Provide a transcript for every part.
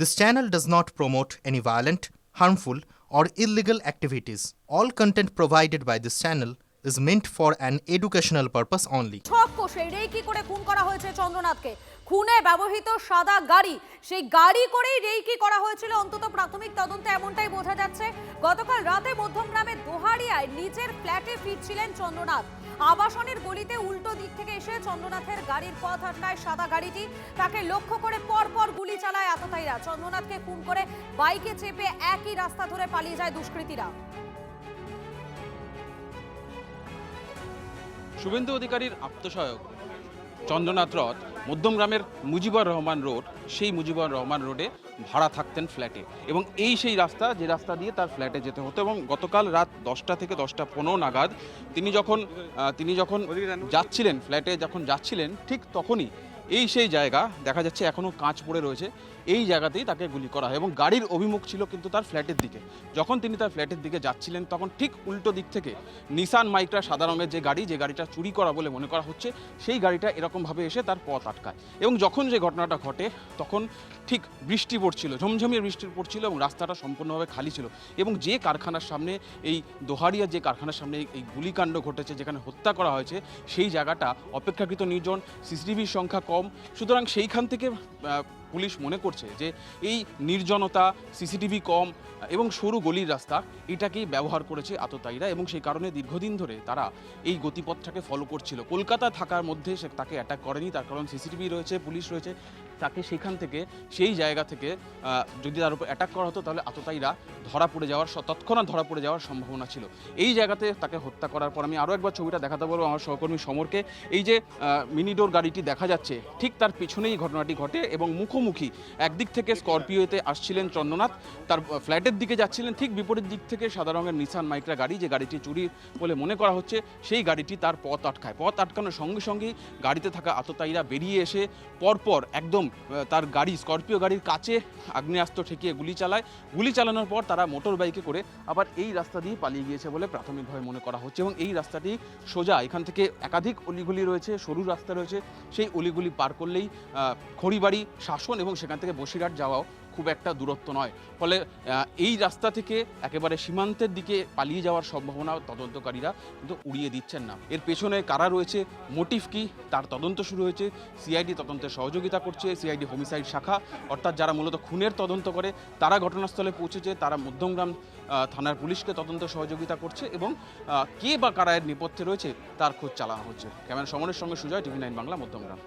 This channel does not promote any violent, harmful, or illegal activities. All content provided by this channel is meant for an educational purpose only. ছক কষে reiki করে খুন করা হয়েছে চন্দ্রনাথকে। খুনে ব্যবহৃত সাদা গাড়ি, সেই গাড়ি করেই রেকি করা হয়েছিল অন্তত প্রাথমিক তদন্তে এমনটাই বোঝা যাচ্ছে। গতকাল রাতে মধ্যমগ্রামের দোহারিয়ায় নিজের ফ্ল্যাটে ফিরছিলেন চন্দ্রনাথ। আবাসনের গলিতে উল্টো দিক থেকে এসে চন্দ্রনাথের গাড়ির পথ আটকায় সাদা গাড়িটি। তাকে লক্ষ্য করে পরপর গুলি চালায় আততায়ীরা। চন্দ্রনাথকে খুন করে বাইকে চেপে একই রাস্তা ধরে পালিয়ে যায় দুষ্কৃতীরা। শুভেন্দু অধিকারীর আত্মসহায়ক চন্দ্রনাথ রথ মধ্যমগ্রামের মুজিবুর রহমান রোড, সেই মুজিবুর রহমান রোডে ভাড়া থাকতেন ফ্ল্যাটে, এবং এই সেই রাস্তা যে রাস্তা দিয়ে তার ফ্ল্যাটে যেতে হতো। এবং গতকাল রাত 10টা থেকে 10টা 15 নাগাদ তিনি যখন যাচ্ছিলেন ফ্ল্যাটে, যখন যাচ্ছিলেন ঠিক তখনই এই সেই জায়গা দেখা যাচ্ছে এখনও কাঁচ পড়ে রয়েছে, এই জায়গাতেই তাকে গুলি করা হয়। এবং গাড়ির অভিমুখ ছিল কিন্তু তার ফ্ল্যাটের দিকে। যখন তিনি তার ফ্ল্যাটের দিকে যাচ্ছিলেন তখন ঠিক উল্টো দিক থেকে নিসান মাইক্রা সাদা রঙের যে গাড়িটা চুরি করা বলে মনে করা হচ্ছে, সেই গাড়িটা এরকমভাবে এসে তার পথ আটকায়। এবং যখন যে ঘটনাটা ঘটে তখন ঠিক বৃষ্টি পড়ছিল, ঝমঝমিয়ে বৃষ্টি পড়ছিল, এবং রাস্তাটা সম্পূর্ণভাবে খালি ছিল। এবং যে কারখানার সামনে, এই দোহারিয়ার যে কারখানার সামনে এই গুলিকাণ্ড ঘটেছে, যেখানে হত্যা করা হয়েছে, সেই জায়গাটা অপেক্ষাকৃত নির্জন, সিসিটিভির সংখ্যা কম। সুতরাং সেইখান থেকে পুলিশ মনে করছে যে এই নির্জনতা, সিসিটিভি কম এবং সরু গলির রাস্তা, এটাকেই ব্যবহার করেছে আততায়ীরা। এবং সেই কারণে দীর্ঘদিন ধরে তারা এই গতিপথটাকে ফলো করছিল। কলকাতা থাকার মধ্যে সে তাকে অ্যাটাক করেনি, তার কারণ সিসিটিভি রয়েছে, পুলিশ রয়েছে। তাকে সেখান থেকে, সেই জায়গা থেকে যদি তার উপর অ্যাটাক করা হতো তাহলে আততায়ীরা তৎক্ষণাৎ ধরা পড়ে যাওয়ার সম্ভাবনা ছিল। এই জায়গাতে তাকে হত্যা করার পর আমি আরও একবার ছবিটা দেখাতে বলবো আমার সহকর্মী সমরকে। এই যে মিনিডোর গাড়িটি দেখা যাচ্ছে, ঠিক তার পিছনেই ঘটনাটি ঘটে। এবং মুখোমুখি একদিক থেকে স্করপিওতে আসছিলেন চন্দ্রনাথ, তার ফ্ল্যাটের দিকে যাচ্ছিলেন, ঠিক বিপরীত দিক থেকে সাদা রঙের নিসান মাইক্রা গাড়ি, যে গাড়িটি চুরি বলে মনে করা হচ্ছে, সেই গাড়িটি তার পথ আটকায়। পথ আটকানোর সঙ্গে সঙ্গেই গাড়িতে থাকা আততায়ীরা বেরিয়ে এসে পরপর একদম তার গাড়ি, স্করপিও গাড়ির কাছে আগ্নেয়াস্ত্র ঠেকিয়ে গুলি চালায়। গুলি চালানোর পর তারা মোটর বাইকে করে আবার এই রাস্তা দিয়ে পালিয়ে গিয়েছে বলে প্রাথমিকভাবে মনে করা হচ্ছে। এবং এই রাস্তাটি সোজা, এখান থেকে একাধিক অলিগুলি রয়েছে, সরু রাস্তা রয়েছে, সেই অলিগুলি পার করলেই খড়িবাড়ি, শাসন এবং সেখান থেকে বসিরহাট যাওয়াও খুব একটা দূরত্ব নয়। ফলে এই রাস্তা থেকে একেবারে সীমান্তের দিকে পালিয়ে যাওয়ার সম্ভাবনা তদন্তকারীরা কিন্তু উড়িয়ে দিচ্ছেন না। এর পেছনে কারা রয়েছে, মোটিভ কি, তার তদন্ত শুরু হয়েছে। সিআইডি তদন্তে সহযোগিতা করছে, সিআইডি হোমিসাইড শাখা, অর্থাৎ যারা মূলত খুনের তদন্ত করে, তারা ঘটনাস্থলে পৌঁছেছে, তারা মধ্যমগ্রাম থানার পুলিশকে তদন্ত সহযোগিতা করছে। এবং কে বা কারা এর নেপথ্যে রয়েছে তার খোঁজ চালানো হচ্ছে। ক্যামেরা সমরের সঙ্গে সুজয়, টিভি9 বাংলা, মধ্যমগ্রাম।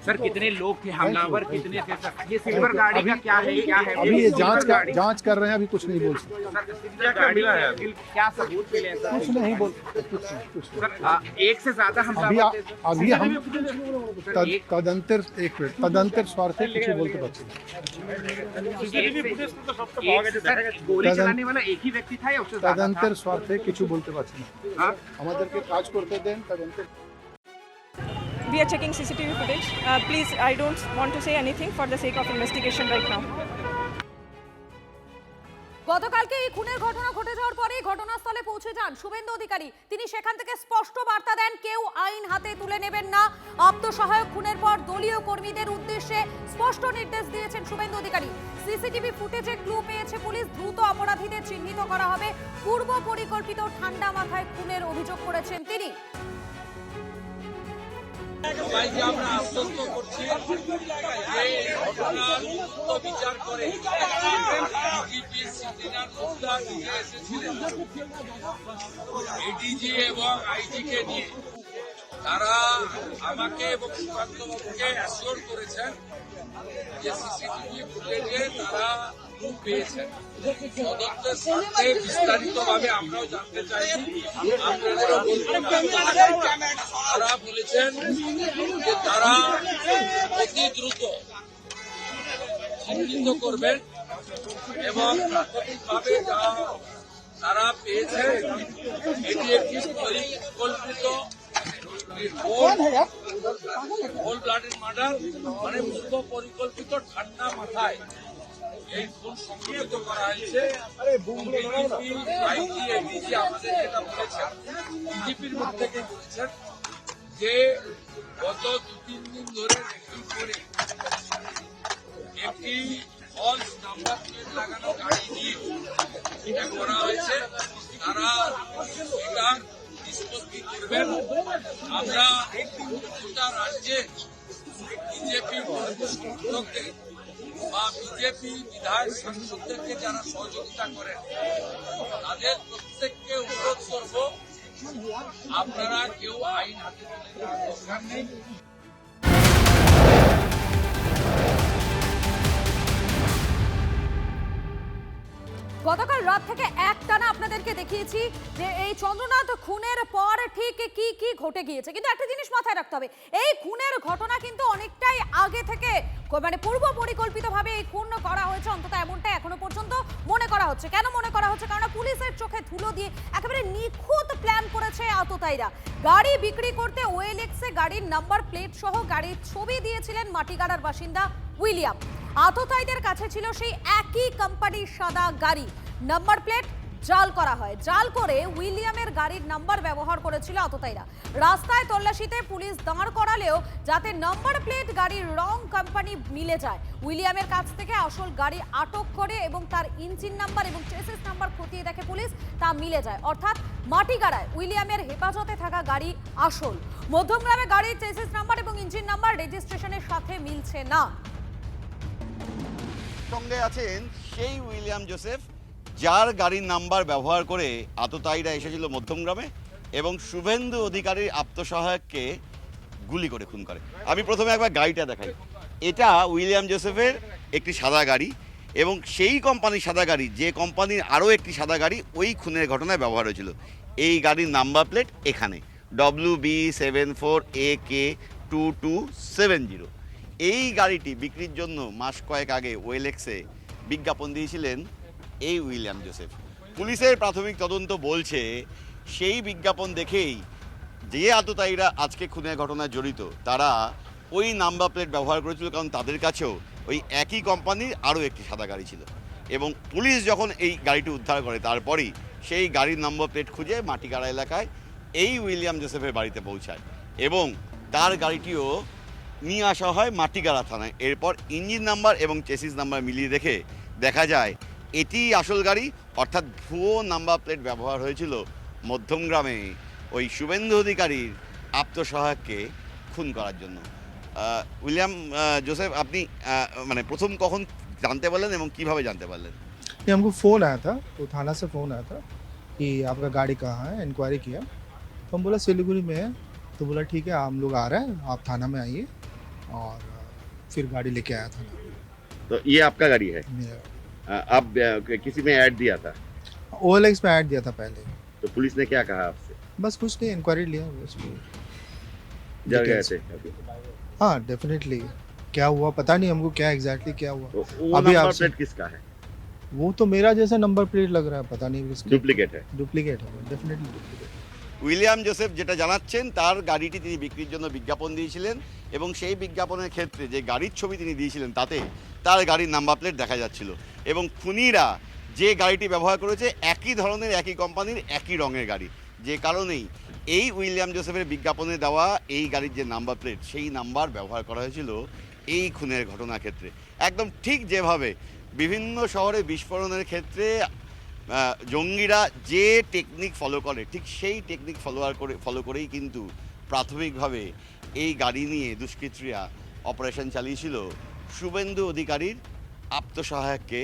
सर कितने लोग थे हमलावर, कितने थे सर? ये सिल्वर गाड़ी का क्या है? अभी ये जांच कर रहे हैं, अभी कुछ नहीं बोल सकते। क्या गाड़ी है? क्या सबूत मिले सर? कुछ नहीं बोल कुछ सर एक से ज्यादा अभी हम तदंतर स्वार्थे কিছু বলতে পারছি না। गोली चलाने वाला एक ही व्यक्ति था या उससे ज्यादा? তদন্তের স্বার্থে কিছু বলতে পারছি না। আমাদেরকে কাজ করতে দেন। তদন্তের We are checking CCTV footage. Please, I don't want to say anything for the sake of investigation right now. গতকালকে এই খুনের ঘটনা ঘটে যাওয়ার পরে ঘটনাস্থলে পৌঁছে যান শুভেন্দু অধিকারী। তিনি সেখান থেকে স্পষ্ট বার্তা দেন, কেউ আইন হাতে তুলে নেবেন না। আত্মসহায়ক খুনের পর দলীয় কর্মীদের উদ্দেশ্যে স্পষ্ট নির্দেশ দিয়েছেন শুভেন্দু অধিকারী। সিসিটিভি ফুটেজে ক্লু পেয়েছে পুলিশ, দ্রুত অপরাধীদের চিহ্নিত করা হবে। পূর্ব পরিকল্পিত ঠান্ডা মাথায় খুনের অভিযোগ করেছেন তিনি। সবাইকে আমরা আশ্বস্ত করছি যে এই ঘটনার দ্রুত বিচার করে ডিজিপি সিদ্দিনার মুস্তা নিজে এসেছিলেন, এডিজি এবং আইজিকে নিয়ে। তারা আমাকে এবং সুকান্ত বাবুকে অ্যাসিওর করেছেন যে সিসিটিভি ফুটেজে তারা ক্লু পেয়েছেন। তদন্তের স্বার্থে বিস্তারিতভাবে আমরাও জানতে চাইছি। তারা বলেছেন যে তারা অতি দ্রুত চিহ্নিত করবেন এবং প্রাথমিকভাবে যা তারা পেয়েছে এটি একটি পরিকল্পিত কোল্ড ব্লাডেড মার্ডার, মানে পূর্ব পরিকল্পিত ঠান্ডা মাথায় এই খুন সংঘটিত করা হয়েছে। আমাদের যেটা বলেছেন, বিজেপির মুখ থেকে বলেছেন যে গত 2-3 দিন ধরে রেকি করে একটি ফলস নাম্বার প্লেট লাগানো গাড়ি নিয়ে এটা করা হয়েছে। তারা এটার নিষ্পত্তি করবেন। আমরা গোটা রাজ্যে বিজেপি সমর্থকদের বা বিজেপি বিধায়ক সাংসদদেরকে যারা সহযোগিতা করেন তাদের প্রত্যেককে অনুরোধ করব, আপনারা কেউ আইন হাতে তুলে নেওয়ার দরকার নেই। গতকাল রাত থেকে একটানা আপনাদেরকে দেখিয়েছি যে এই চন্দ্রনাথ খুনের পর ঠিক কি কি ঘটে গিয়েছে, কিন্তু একটা জিনিস মাথায় রাখতে হবে, এই খুনের ঘটনা কিন্তু অনেকটাই আগে থেকে মানে পূর্ব পরিকল্পিতভাবে এই খুন করা হয়েছে, অন্তত এমনটাই এখনো পর্যন্ত মনে করা হচ্ছে। কেন মনে করা হচ্ছে? কারণ পুলিশের চোখে ধুলো দিয়ে একেবারে নিখুঁত প্ল্যান করেছে আততায়ীরা। গাড়ি বিক্রি করতে ওএলএক্সে গাড়ির নাম্বার প্লেট সহ গাড়ির ছবি দিয়েছিলেন মাটিগাড়ার বাসিন্দা উইলিয়াম। আততায়ীদের কাছে ছিল সেই একই কোম্পানির সাদা গাড়ি, নাম্বার প্লেট জাল করা হয়। জাল করে উইলিয়ামের গাড়ির নাম্বার ব্যবহার করেছিল আততায়ীরা। রাস্তায় তল্লাশিতে পুলিশ দাঁড় করালেও যাতে নাম্বার প্লেট গাড়ির রং কোম্পানি মিলে যায়, উইলিয়ামের কাছ থেকে আসল গাড়ি আটক করে এবং তার ইঞ্জিন নাম্বার এবং চেসিস নাম্বার খতিয়ে দেখে পুলিশ, তা মিলে যায়। অর্থাৎ মাটিগাড়ায় উইলিয়ামের হেফাজতে থাকা গাড়ি আসল, মধ্যমগ্রামে গাড়ির চেসিস নাম্বার এবং ইঞ্জিন নাম্বার রেজিস্ট্রেশনের সাথে মিলছে না। সঙ্গে আছেন সেই উইলিয়াম জোসেফ যার গাড়ির নাম্বার ব্যবহার করে আততায়ীরা এসেছিল মধ্যমগ্রামে এবং শুভেন্দু অধিকারীর আত্মসহায়ককে গুলি করে খুন করে। আমি প্রথমে একবার গাড়িটা দেখাই। এটা উইলিয়াম জোসেফের একটি সাদা গাড়ি এবং সেই কোম্পানির সাদা গাড়ি যে কোম্পানির আরও একটি সাদা গাড়ি ওই খুনের ঘটনায় ব্যবহার হয়েছিল। এই গাড়ির নাম্বার প্লেট এখানে WB74AK2270। এই গাড়িটি বিক্রির জন্য মাস কয়েক আগে ওএলএক্সে বিজ্ঞাপন দিয়েছিলেন এই উইলিয়াম জোসেফ। পুলিশের প্রাথমিক তদন্ত বলছে সেই বিজ্ঞাপন দেখেই যে আততায়ীরা আজকে খুনের ঘটনায় জড়িত তারা ওই নাম্বার প্লেট ব্যবহার করেছিল, কারণ তাদের কাছেও ওই একই কোম্পানির আরও একটি সাদা গাড়ি ছিল। এবং পুলিশ যখন এই গাড়িটি উদ্ধার করে তারপরই সেই গাড়ির নাম্বার প্লেট খুঁজে মাটিগাড়া এলাকায় এই উইলিয়াম জোসেফের বাড়িতে পৌঁছায় এবং তার গাড়িটিও নিয়ে আসা হয় মাটিগাড়া থানায়। এরপর ইঞ্জিন নাম্বার এবং চেসিস নাম্বার মিলিয়ে দেখে দেখা যায় এটি আসল গাড়ি, অর্থাৎ ভুয়ো নাম্বার প্লেট ব্যবহার হয়েছিল মধ্যমগ্রামে ওই শুভেন্দু অধিকারীর আত্মসহায়ককে খুন করার জন্য। উইলিয়াম জোসেফ, আপনি মানে প্রথম কখন জানতে পারলেন এবং কিভাবে জানতে পারলেন? ये हमको फ़ोन आया था, तो थाना से फ़ोन आया था कि आपका गाड़ी कहाँ है, इंक्वायरी किया। तो हम बोला सिलीगुड़ी में है। तो बोला ठीक है, हम लोग आ रहे हैं, आप थाना में आइए। और फिर गाड़ी लेके आया थाना। तो ये आपका गाड़ी है? आप किसी में ऐड दिया था? OLX में ऐड दिया था पहले। तो पुलिस ने क्या कहा आपसे? बस कुछ नहीं, इंक्वायरी लिया उसको। जल गए थे? हाँ डेफिनेटली। क्या हुआ पता नहीं हमको, क्या एग्जैक्टली क्या हुआ। तो वो अभी नंबर आपसे प्लेट किसका है? वो तो मेरा जैसा नंबर प्लेट लग रहा है, पता नहीं किसका। डुप्लीकेट है? डुप्लीकेट है, डेफिनेटली डुप्लीकेट। উইলিয়াম জোসেফ যেটা জানাচ্ছেন তার গাড়িটি তিনি বিক্রির জন্য বিজ্ঞাপন দিয়েছিলেন এবং সেই বিজ্ঞাপনের ক্ষেত্রে যে গাড়ির ছবি তিনি দিয়েছিলেন তাতে তার গাড়ির নাম্বার প্লেট দেখা যাচ্ছিল এবং খুনিরা যে গাড়িটি ব্যবহার করেছে একই ধরনের একই কোম্পানির একই রঙের গাড়ি, যে কারণেই এই উইলিয়াম জোসেফের বিজ্ঞাপনে দেওয়া এই গাড়ির যে নাম্বার প্লেট সেই নাম্বার ব্যবহার করা হয়েছিল এই খুনের ঘটনার ক্ষেত্রে। একদম ঠিক যেভাবে বিভিন্ন শহরে বিস্ফোরণের ক্ষেত্রে জঙ্গিরা যে টেকনিক ফলো করে ঠিক সেই টেকনিক ফলো করেই কিন্তু প্রাথমিকভাবে এই গাড়ি নিয়ে দুষ্কৃতীরা অপারেশন চালিয়েছিল শুভেন্দু অধিকারীর আত্মসহায়ককে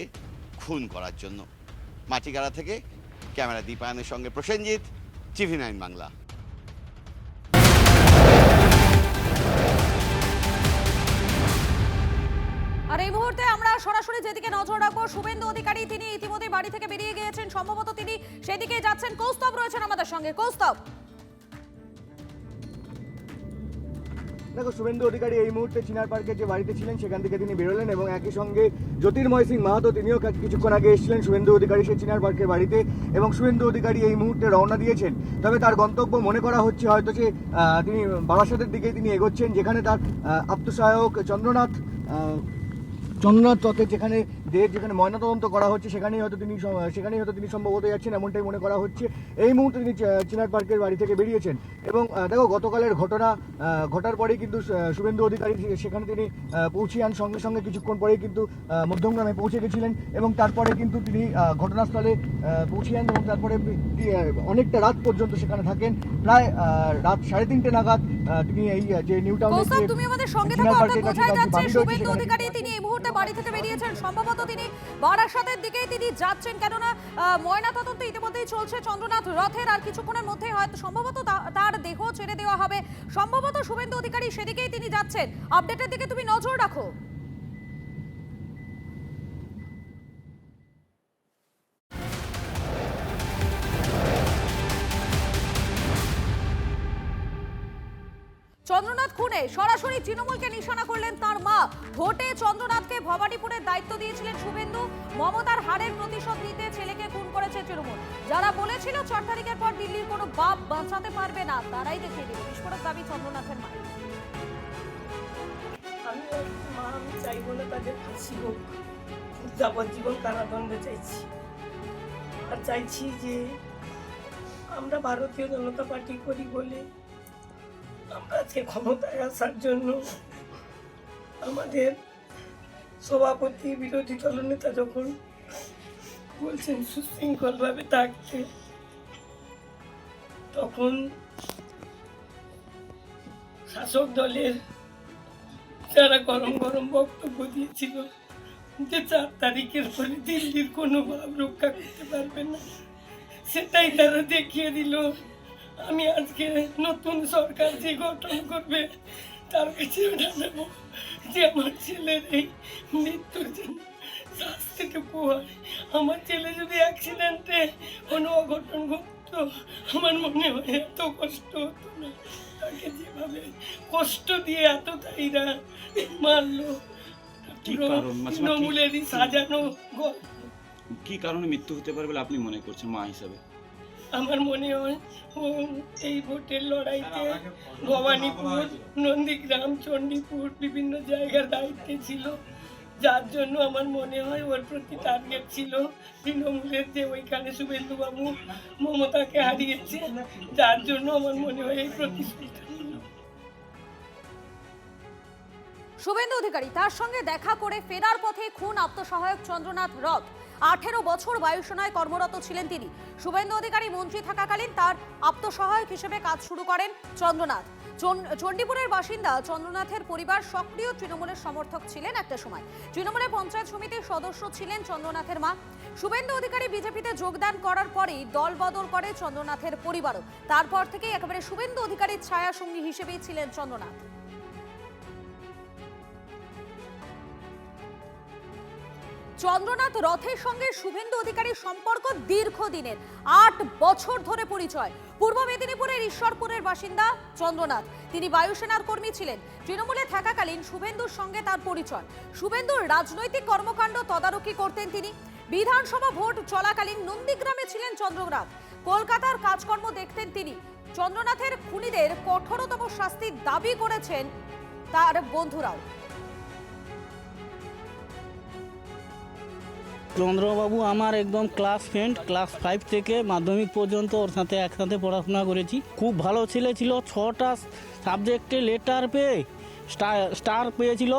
খুন করার জন্য। মাটিগাড়া থেকে ক্যামেরা দীপায়নের সঙ্গে প্রসেনজিৎ, TV9 বাংলা। আর এই মুহূর্তে আমরা সরাসরি যেদিকে নজর রাখবো, শুভেন্দু অধিকারী তিনি ইতিমধ্যে বাড়ি থেকে বেরিয়ে গিয়েছেন, সম্ভবত তিনি সেদিকে যাচ্ছেন। কৌস্তব রয়েছেন আমাদের সঙ্গে। কৌস্তব, দেখো, শুভেন্দু অধিকারী এই মুহূর্তে চিনার পার্কের যে বাড়িতে ছিলেন সেখান থেকে তিনি বেরোলেন এবং একই সঙ্গে জ্যোতির্ময় সিং মাহাতো তিনিও কিছুক্ষণ আগে এসেছিলেন শুভেন্দু অধিকারী সেই চিনার পার্কের বাড়িতে এবং শুভেন্দু অধিকারী এই মুহূর্তে রওনা দিয়েছেন। তবে তার গন্তব্য মনে করা হচ্ছে হয়তো যে তিনি বারাসাতের দিকে তিনি এগোচ্ছেন, যেখানে তার আত্মসহায়ক চন্দ্রনাথ রথের যেখানে ময়নাতদন্ত করা হচ্ছে সেখানেই হয়তো তিনি সম্ভবত যাচ্ছেন, এমনটাই মনে করা হচ্ছে। এই মুহূর্তে তিনি চিনার পার্কের বাড়ি থেকে বেরিয়েছেন এবং দেখো গতকালের ঘটার পরেই কিন্তু শুভেন্দু অধিকারী সেখানে তিনি পৌঁছে যান, সঙ্গে সঙ্গে কিছুক্ষণ পরেই কিন্তু মধ্যমগ্রামে পৌঁছে গেছিলেন এবং তারপরে কিন্তু তিনি ঘটনাস্থলে পৌঁছে যান এবং তারপরে অনেকটা রাত পর্যন্ত সেখানে থাকেন। প্রায় রাত 3:30 নাগাদ তিনি এই যে নিউ টাউনের কৌস্তব, তুমি আমাদের সঙ্গে থাকো। অর্থাৎ বোঝাই যাচ্ছে শুভেন্দু অধিকারী তিনি এই মুহূর্তে বাড়ি থেকে বেরিয়েছেন, সম্ভবত তিনি বারাসাতের দিকেই তিনি যাচ্ছেন, কেননা ময়নাতদন্ত ইতিমধ্যেই চলছে চন্দ্রনাথ রথের, আর কিছুক্ষণের মধ্যে হয়তো সম্ভবত তার দেহ ছেড়ে দেওয়া হবে। সম্ভবত শুভেন্দু অধিকারী সেদিকেই তিনি যাচ্ছেন। আপডেটের দিকে তুমি নজর রাখো। চন্দ্রনাথ খুনে সরাসরি তৃণমূলকে নিশানা করলেন তার মা। ভোটে চন্দ্রনাথকে ভবানীপুরের দায়িত্ব দিয়েছিলেন শুভেন্দু। মমতার হারের প্রতিশোধ নিতে ছেলেকে খুন করেছে তৃণমূল। যারা বলেছিল 4 তারিখের পর দিল্লির কোনো বাপ বাঁচাতে পারবে না, তারাই দেখিয়ে দিল। বিস্ফোরক দাবি চন্দ্রনাথের মা। আমি চাইবো না তাদের ফাঁসি হোক, যাবজ্জীবন কারাদণ্ড চাইছি। আর চাইছি যে আমরা ভারতীয় জনতা পার্টি করি বলে আমরা আজকে ক্ষমতায় আসার জন্য আমাদের সভাপতি বিরোধী দলনেতা যখন বলছেন সুশৃঙ্খলভাবে থাকতে, তখন শাসক দলের যারা গরম গরম বক্তব্য দিয়েছিল যে 4 তারিখের পরে দিল্লির কোনো ভাব রক্ষা করতে পারবে না, সেটাই তারা দেখিয়ে দিল। আমি আজকে নতুন সরকার যে গঠন করবে তার কাছে জানাবো যে আমার ছেলের এই মৃত্যুর জন্য শাস্তিটুকু হয়। আমার ছেলে যদি অ্যাক্সিডেন্টে কোনো অঘটন ঘটতো, আমার মনে হয় এত কষ্ট হতো না। তাকে যেভাবে কষ্ট দিয়ে এতটাইরা মারলো, তৃণমূলেরই সাজানো গল্প। কি কারণে মৃত্যু হতে পারে বলে আপনি মনে করছেন মা হিসাবে? আমার মনে হয় ও এই ভোটের লড়াইতে ভবানীপুর, নন্দীগ্রাম, চণ্ডীপুর বিভিন্ন জায়গার দায়িত্বে ছিল, যার জন্য আমার মনে হয় ওর প্রতি টার্গেট ছিল তৃণমূলের, যে ওইখানে শুভেন্দু বাবু মমতাকে হারিয়েছে, যার জন্য আমার মনে হয় এই প্রতিশ্রুতি। শুভেন্দু অধিকারী তার সঙ্গে দেখা করে ফেরার পথে খুন আত্মসহায়ক চন্দ্রনাথ রথ। 18 বছর বায়ুসেনায় কর্মরত ছিলেন তিনি। শুভেন্দু অধিকারী মন্ত্রী থাকাকালীন তার আত্মসহায়ক হিসেবে কাজ শুরু করেন চন্দ্রনাথ। চণ্ডীপুরের বাসিন্দা চন্দ্রনাথের পরিবার সক্রিয় তৃণমূলের সমর্থক ছিলেন একটা সময়। তৃণমূলের পঞ্চায়েত সমিতির সদস্য ছিলেন চন্দ্রনাথের মা। শুভেন্দু অধিকারী বিজেপিতে যোগদান করার পরেই দল বদল করে চন্দ্রনাথের পরিবারও। তারপর থেকেই একেবারে শুভেন্দু অধিকারীর ছায়া সঙ্গী হিসেবেই ছিলেন চন্দ্রনাথ। চন্দ্রনাথ রথের সঙ্গে শুভেন্দু অধিকারীর সম্পর্ক দীর্ঘদিনের, 8 বছর ধরে পরিচয়। পূর্ব মেদিনীপুরের ঈশ্বরপুরের বাসিন্দা চন্দ্রনাথ, তিনি বায়ুসেনার কর্মী ছিলেন। তৃণমূলে থাকাকালীন শুভেন্দুর সঙ্গে তার পরিচয়। শুভেন্দুর রাজনৈতিক কর্মকাণ্ড তদারকি করতেন তিনি। বিধানসভা ভোট চলাকালীন নন্দীগ্রামে ছিলেন চন্দ্রনাথ। কলকাতার কাজকর্ম দেখতেন তিনি। চন্দ্রনাথের খুনিদের কঠোরতম শাস্তির দাবি করেছেন তার বন্ধুরাও। চন্দ্রবাবু আমার একদম ক্লাস ফ্রেন্ড, ক্লাস 5 থেকে মাধ্যমিক পর্যন্ত ওর সাথে একসাথে পড়াশোনা করেছি। খুব ভালো ছেলে ছিল, 6টা সাবজেক্টে লেটার পেয়ে স্টার পেয়েছিল।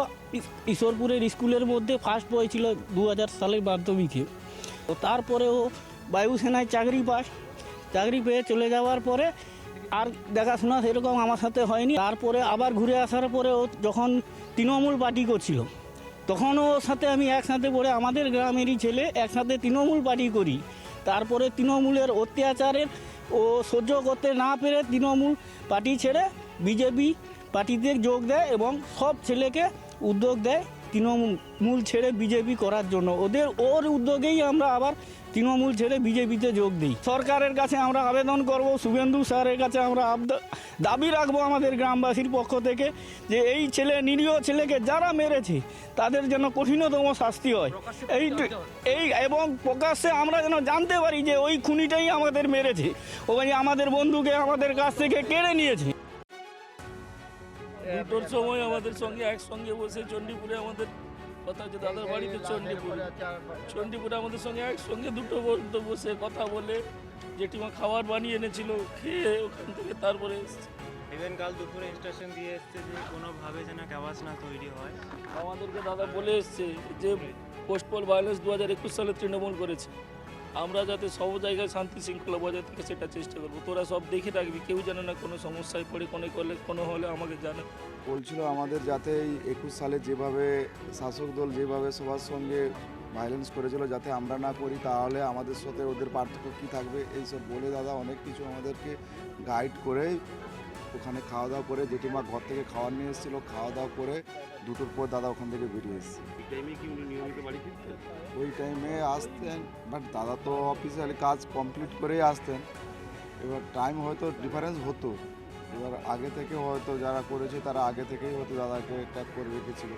ঈশ্বরপুরের স্কুলের মধ্যে ফার্স্ট পেয়েছিল 2000 সালের মাধ্যমিকে। তো তারপরে ও বায়ুসেনায় চাকরি পায়। চাকরি পেয়ে চলে যাওয়ার পরে আর দেখাশোনা সেরকম আমার সাথে হয়নি। তারপরে আবার ঘুরে আসার পরে ও যখন তৃণমূল পার্টি করছিল, তখন ওর সাথে আমি একসাথে পড়ে, আমাদের গ্রামেরই ছেলে, একসাথে তৃণমূল পার্টি করি। তারপরে তৃণমূলের অত্যাচারের ও সহ্য করতে না পেরে তৃণমূল পার্টি ছেড়ে বিজেপি পার্টিতে যোগ দেয় এবং সব ছেলেকে উদ্যোগ দেয় তৃণমূল ছেড়ে বিজেপি করার জন্য। ওর উদ্যোগেই আমরা আবার তৃণমূল ছেড়ে বিজেপিতে যোগ দিই। সরকারের কাছে আমরা আবেদন করব, শুভেন্দু স্যারের কাছে আমরা দাবি রাখবো আমাদের গ্রামবাসীর পক্ষ থেকে, যে এই নিরীহ ছেলেকে যারা মেরেছে তাদের যেন কঠিনতম শাস্তি হয়। এই এবং প্রকাশ্যে আমরা যেন জানতে পারি যে ওই খুনিটাই আমাদের মেরেছে, ওই আমাদের বন্ধুকে আমাদের কাছ থেকে কেড়ে নিয়েছে। 2টোর সময় আমাদের সঙ্গে একসঙ্গে বসে চণ্ডীপুরে আমাদের কথা হচ্ছে দাদার বাড়িতে চণ্ডীপুরে আমাদের সঙ্গে একসঙ্গে দুটো বন্ধু বসে কথা বলে জেঠিমা খাবার বানিয়ে এনেছিল, খেয়ে ওখান থেকে তারপরে এসছে। ইভেন কাল দুপুরে স্টেশন দিয়ে এসছে যে কোনোভাবে যেন আওয়াজ না তৈরি হয়। আমাদেরকে দাদা বলে এসছে যে পোস্টপল ভায়োলেন্স 2021 সালে তৃণমূল করেছে, আমরা যাতে সব জায়গায় শান্তি শৃঙ্খলা বজায় থাকে সেটা চেষ্টা করবো। তোরা সব দেখে রাখবি, কেউ যেন না কোনো সমস্যায় পড়ে কোনো হলে আমাকে জানা। বলছিল আমাদের যাতে এই 21 সালে যেভাবে শাসক দল যেভাবে সবার সঙ্গে ভায়োলেন্স করেছিল যাতে আমরা না করি, তাহলে আমাদের সাথে ওদের পার্থক্য কী থাকবে এইসব বলে দাদা অনেক কিছু আমাদেরকে গাইড করে ওখানে খাওয়া দাওয়া করে জেঠিমা ঘর থেকে খাবার নিয়ে এসেছিলো, খাওয়া দাওয়া করে 2টোর পর দাদা ওখান থেকে বেরিয়ে এসেছে। ওই টাইমে আসতেন, বাট দাদা তো অফিসিয়ালি কাজ কমপ্লিট করেই আসতেন। এবার টাইম হয়তো ডিফারেন্স হতো, এবার আগে থেকে হয়তো যারা করেছে তারা আগে থেকেই হয়তো দাদাকে ট্যাগ করে রেখেছিল।